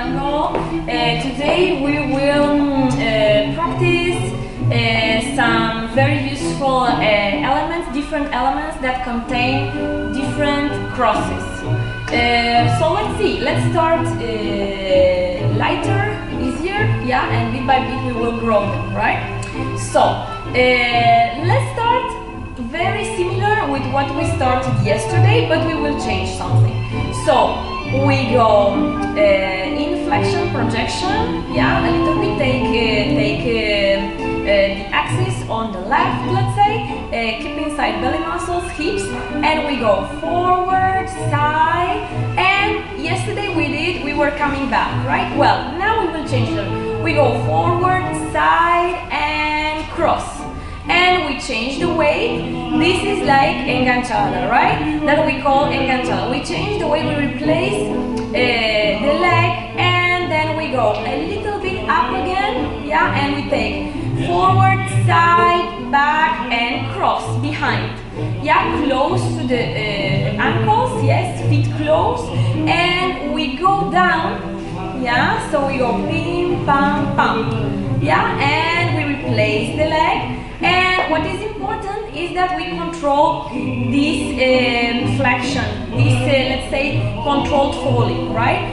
Tango. Today we will practice some very useful elements, different elements that contain different crosses. So let's see, let's start lighter, easier, yeah, and bit by bit we will grow them, right? So let's start very similar with what we started yesterday, but we will change something. So we go inflection, projection, yeah, a little bit, take the axis on the left, let's say, keep inside belly muscles, hips, and we go forward, side, and yesterday we were coming back, right? Well, now we will change them. We go forward, side, and cross. And we change the weight. This is like enganchada, right? That we call enganchada. We change the way we replace the leg, and then we go a little bit up again, yeah, and we take forward, side, back, and cross behind, yeah, close to the ankles, yes, feet close, and we go down, yeah, so we go pim, pam, pam, yeah, and we replace the leg. And what is important is that we control this flexion, this let's say controlled falling, right?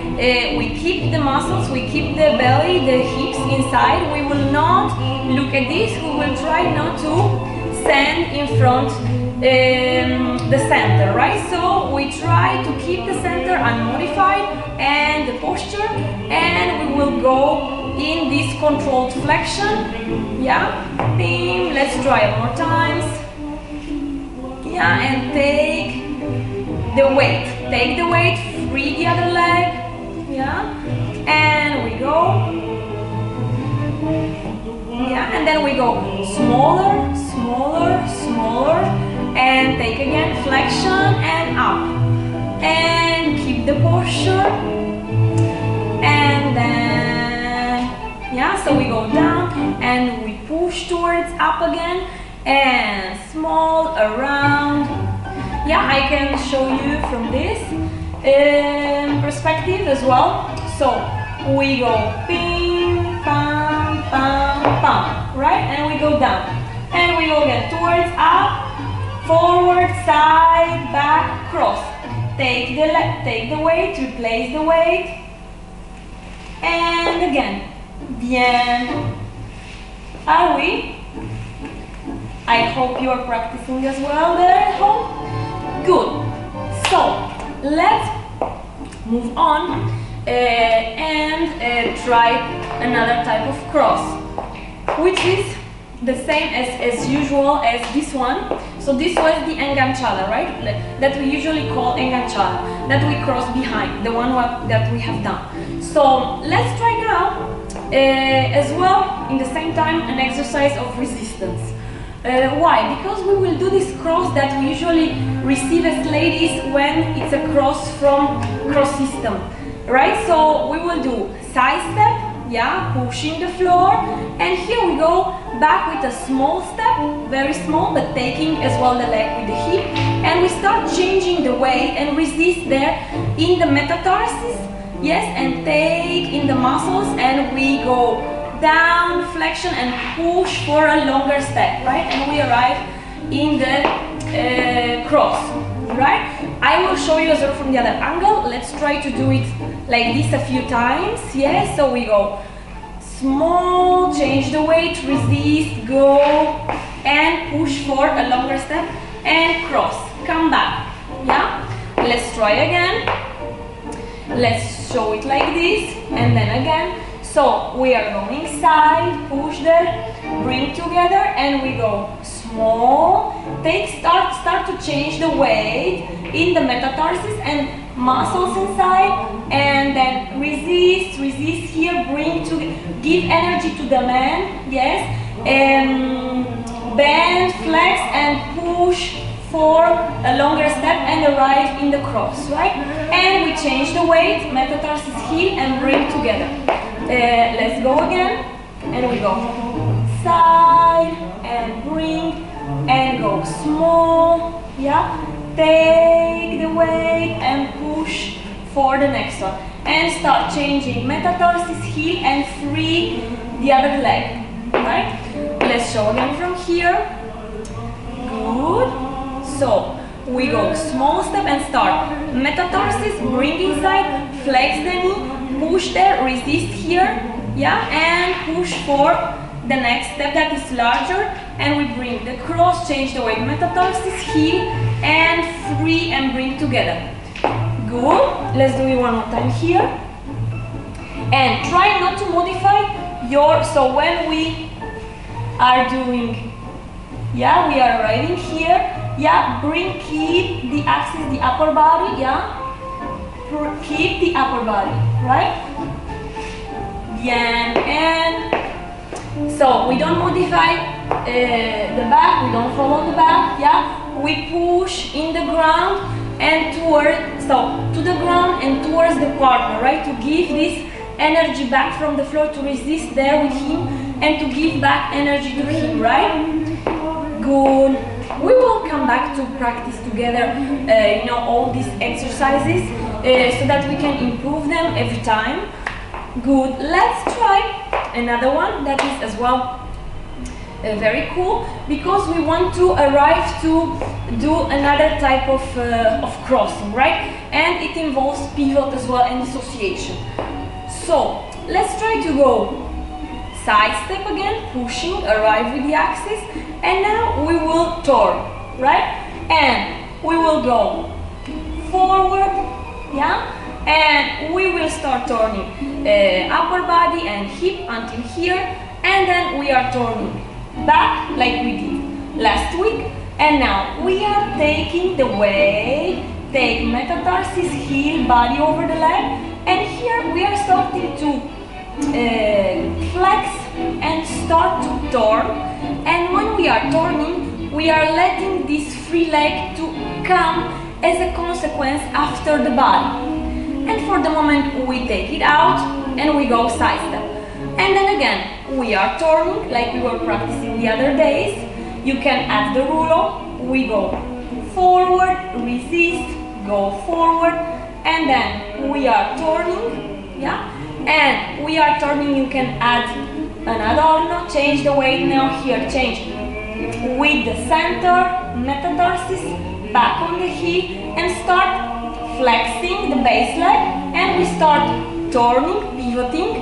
We keep the muscles, we keep the belly, the hips inside. We will not look at this, we will try not to stand in front the center, right? So we try to keep the center unmodified and the posture, and we will go in this controlled flexion, yeah, bim, let's try more times, yeah, and take the weight, free the other leg, yeah, and we go, yeah, and then we go smaller, smaller, smaller, and take again flexion and up, and keep the posture, and then yeah, so we go down and we push towards up again and small around. Yeah, I can show you from this perspective as well. So we go ping, pam, pam, pam, right? And we go down and we go again towards up, forward, side, back, cross. Take the weight, replace the weight, and again. Bien. Are we? I hope you are practicing as well there at home. Good. So let's move on and try another type of cross, which is the same as usual as this one. So this was the enganchada, right? That we usually call enganchada, that we cross behind, the one that we have done. So let's try now as well, in the same time, an exercise of resistance. Why? Because we will do this cross that we usually receive as ladies when it's a cross from cross system, right? So we will do side step, yeah, pushing the floor, and here we go back with a small step, very small, but taking as well the leg with the hip, and we start changing the weight and resist there in the metatarsus. Yes, and take in the muscles, and we go down, flexion, and push for a longer step, right? And we arrive in the cross, right? I will show you as well from the other angle. Let's try to do it like this a few times. Yes, so we go small, change the weight, resist, go, and push for a longer step, and cross, come back, yeah? Let's try again. Let's show it like this, and then again. So we are going side, push there, bring together, and we go small. Start to change the weight in the metatarsus and muscles inside, and then resist here, bring to give energy to the man. Yes, bend, flex, and push for a longer step and arrive in the cross, right? And we change the weight, metatarsus heel, and bring together. Let's go again, and we go side and bring and go small, yeah, take the weight and push for the next one. and start changing metatarsus, heel, and free the other leg, right? Let's show again from here. Good. So we go small step and start metatarsus, bring inside, flex the knee, push there, resist here, yeah, and push for the next step that is larger, and we bring the cross, change the weight, metatarsus, heel, and free and bring together. Good. Let's do it one more time here. And try not to modify your, so when we are doing, yeah, we are arriving here, yeah, keep the axis, the upper body, yeah, keep the upper body, right? Yeah, and so we don't modify the back, we don't follow the back, yeah, we push in the ground and toward, so to the ground and towards the partner, right, to give this energy back from the floor, to resist there with him and to give back energy to him, right? Good. We will come back to practice together, you know, all these exercises so that we can improve them every time. Good. Let's try another one that is as well very cool, because we want to arrive to do another type of crossing, right? And it involves pivot as well and dissociation. So let's try to go side step again, pushing, arrive with the axis, and now we will turn, right? And we will go forward, yeah? And we will start turning upper body and hip until here, and then we are turning back like we did last week. And now we are taking the weight, take metatarsus, heel, body over the leg, and here we are starting to flex and start to turn. And when we are turning, we are letting this free leg to come as a consequence after the body. And for the moment we take it out and we go side step. And then again we are turning like we were practicing the other days. You can add the rulo. We go forward, resist, go forward, and then we are turning, yeah? And we are turning, you can add an adorno, change the weight now here, change with the center, metatarsus, back on the heel, and start flexing the base leg, and we start turning, pivoting,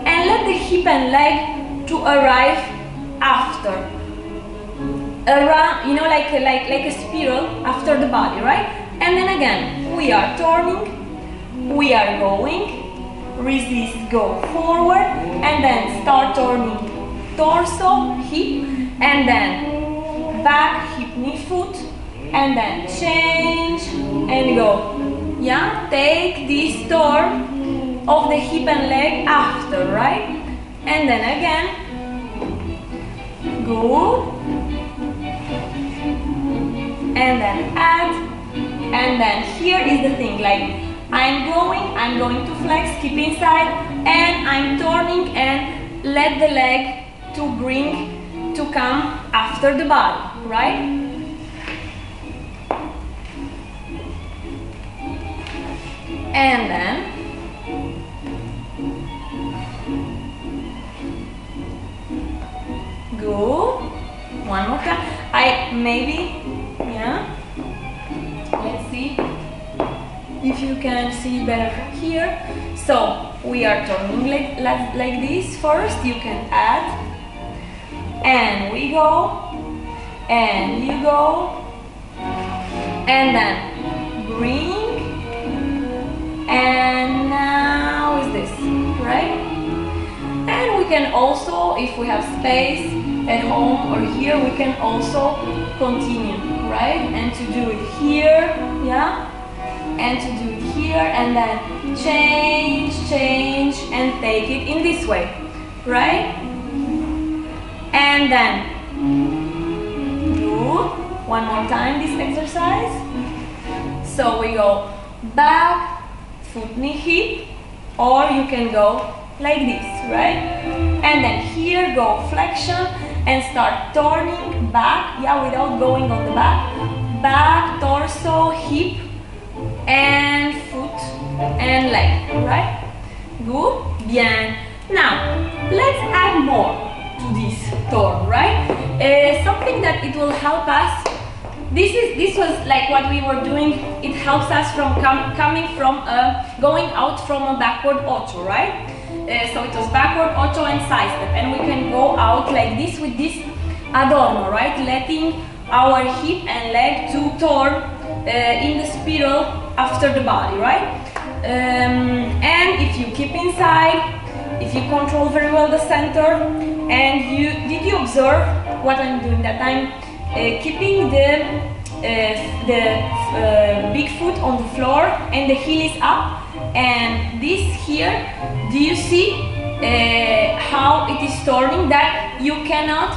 and let the hip and leg to arrive after. Around, you know, like a spiral after the body, right? And then again, we are turning, we are going, resist, go forward, and then start turning torso, hip, and then back, hip, knee, foot, and then change and go. Yeah, take this turn of the hip and leg after, right? And then again, good, and then add, and then here is the thing, like I'm going to flex, keep inside, and I'm turning and let the leg to bring, to come after the body, right? And then go, one more time, yeah, let's see if you can see better from here. So we are turning like this first, you can add, and we go, and you go, and then bring, and now is this, right? And we can also, if we have space at home or here, we can also continue, right? And to do it here, yeah? And to do it here, and then change, and take it in this way, right? And then do one more time this exercise. So we go back, foot, knee, hip, or you can go like this, right? And then here go flexion and start turning back, yeah, without going on the back, torso, hip, and foot and leg, right? Good, bien. Now, let's add more to this turn, right? Something that it will help us. This was like what we were doing. It helps us from coming from going out from a backward ocho, right? So it was backward ocho and side step, and we can go out like this with this adorno, right? Letting our hip and leg to turn in the spiral after the body, right? And if you keep inside, if you control very well the center, and did you observe what I'm doing? That I'm keeping the big foot on the floor and the heel is up, and this here, do you see how it is turning? That you cannot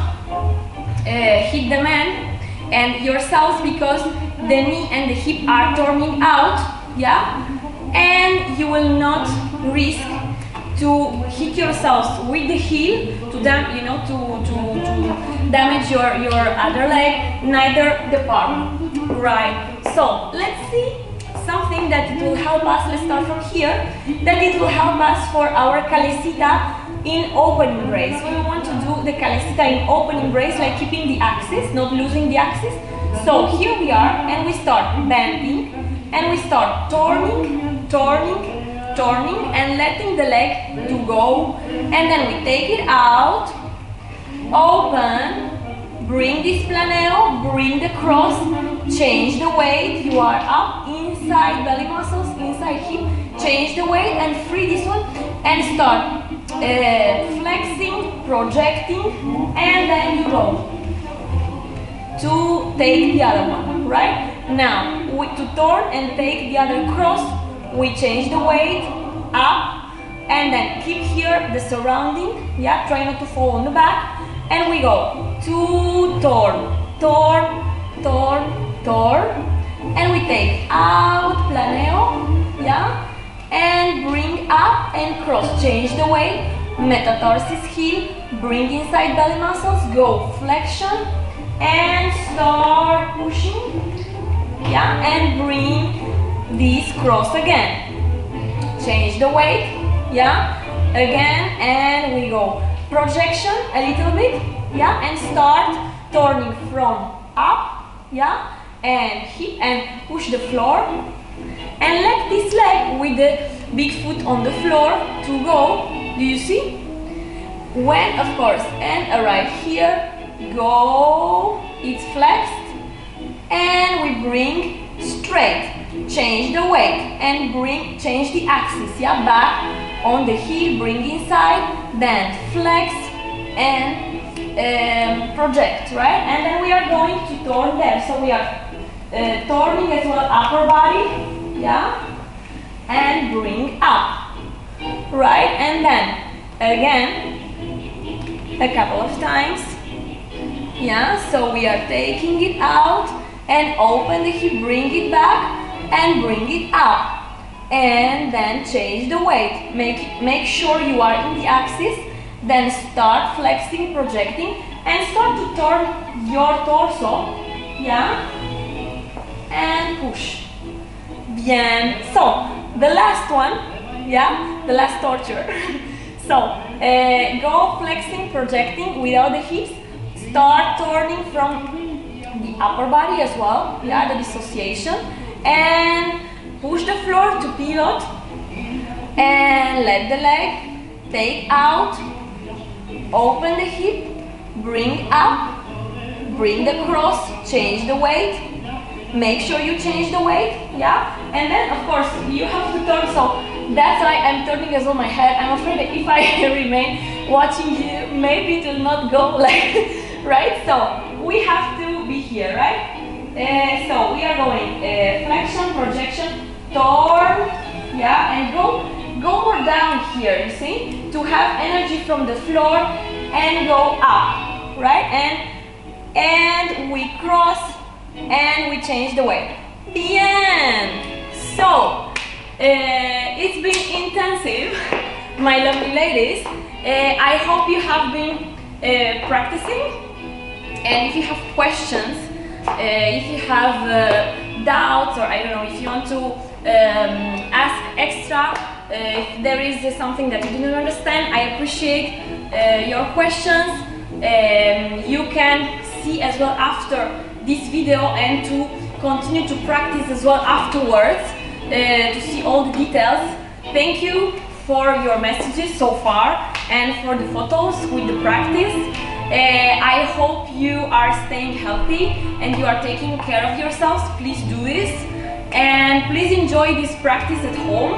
hit the man and yourselves because the knee and the hip are turning out, yeah, and you will not risk to hit yourselves with the heel to damage your other leg, neither the palm, right? So let's see something that it will help us. Let's start from here. That it will help us for our calesita in open embrace. We want to do the calesita in open embrace, like keeping the axis, not losing the axis. So here we are, and we start bending, and we start turning, and letting the leg to go, and then we take it out, open, bring this planeo, bring the cross, change the weight, you are up, inside belly muscles, inside hip, change the weight and free this one, and start flexing, projecting, and then you go to take the other one, right? Now, to turn and take the other cross, we change the weight up, and then keep here the surrounding, yeah, try not to fall on the back, and we go to turn, and we take out planeo, yeah, and bring up and cross, change the weight, metatarsus heel, bring inside belly muscles, go flexion, and start pushing, yeah, and bring this cross again, change the weight, yeah, again, and we go projection a little bit, yeah, and start turning from up, yeah, and hip and push the floor, and let this leg with the big foot on the floor to go. Do you see? When, of course, and arrive here, go, it's flexed, and we bring straight, change the weight, and change the axis, yeah, back on the heel, bring inside, then flex and project, right? And then we are going to turn there, so we are turning as well upper body, yeah, and bring up, right? And then again a couple of times, yeah, so we are taking it out and open the hip, bring it back and bring it up, and then change the weight, make sure you are in the axis, then start flexing, projecting, and start to turn your torso, yeah, and push. Bien. So the last one, yeah, the last torture. So go flexing, projecting without the hips, start turning from the upper body as well, yeah, the dissociation, and push the floor to pivot, and let the leg take out, open the hip, bring up, bring the cross, change the weight, make sure you change the weight, yeah, and then of course you have to turn, so that's why I'm turning as well my head. I'm afraid that if I remain watching you, maybe it will not go like, right, so we have to be here, right? So we are going flexion, projection, turn, yeah, and go more down here, you see, to have energy from the floor and go up, right? And we cross and we change the weight. Bien. So it's been intensive, my lovely ladies. I hope you have been practicing, and if you have questions, if you have doubts, or I don't know, if you want to ask extra if there is something that you didn't understand. I appreciate your questions. You can see as well after this video and to continue to practice as well afterwards to see all the details. Thank you for your messages so far and for the photos with the practice. I hope you are staying healthy and you are taking care of yourselves. Please do this and please enjoy this practice at home.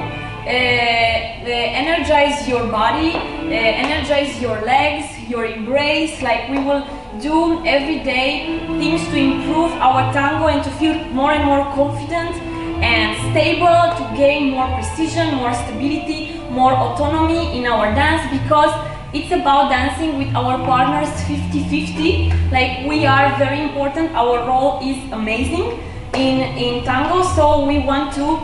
Energize your body, energize your legs, your embrace, like we will do every day things to improve our tango and to feel more and more confident and stable, to gain more precision, more stability, more autonomy in our dance, because it's about dancing with our partners 50-50. Like, we are very important, our role is amazing in tango, so we want to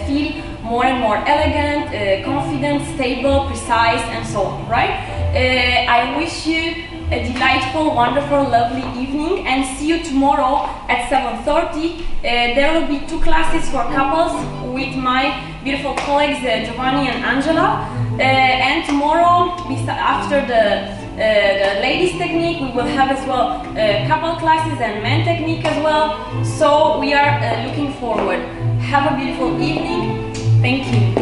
feel more and more elegant, confident, stable, precise, and so on, right? I wish you a delightful, wonderful, lovely evening and see you tomorrow at 7:30. There will be 2 classes for couples with my beautiful colleagues Giovanni and Angela. And tomorrow, after the ladies technique, we will have as well couple classes and men technique as well. So we are looking forward. Have a beautiful evening. Thank you.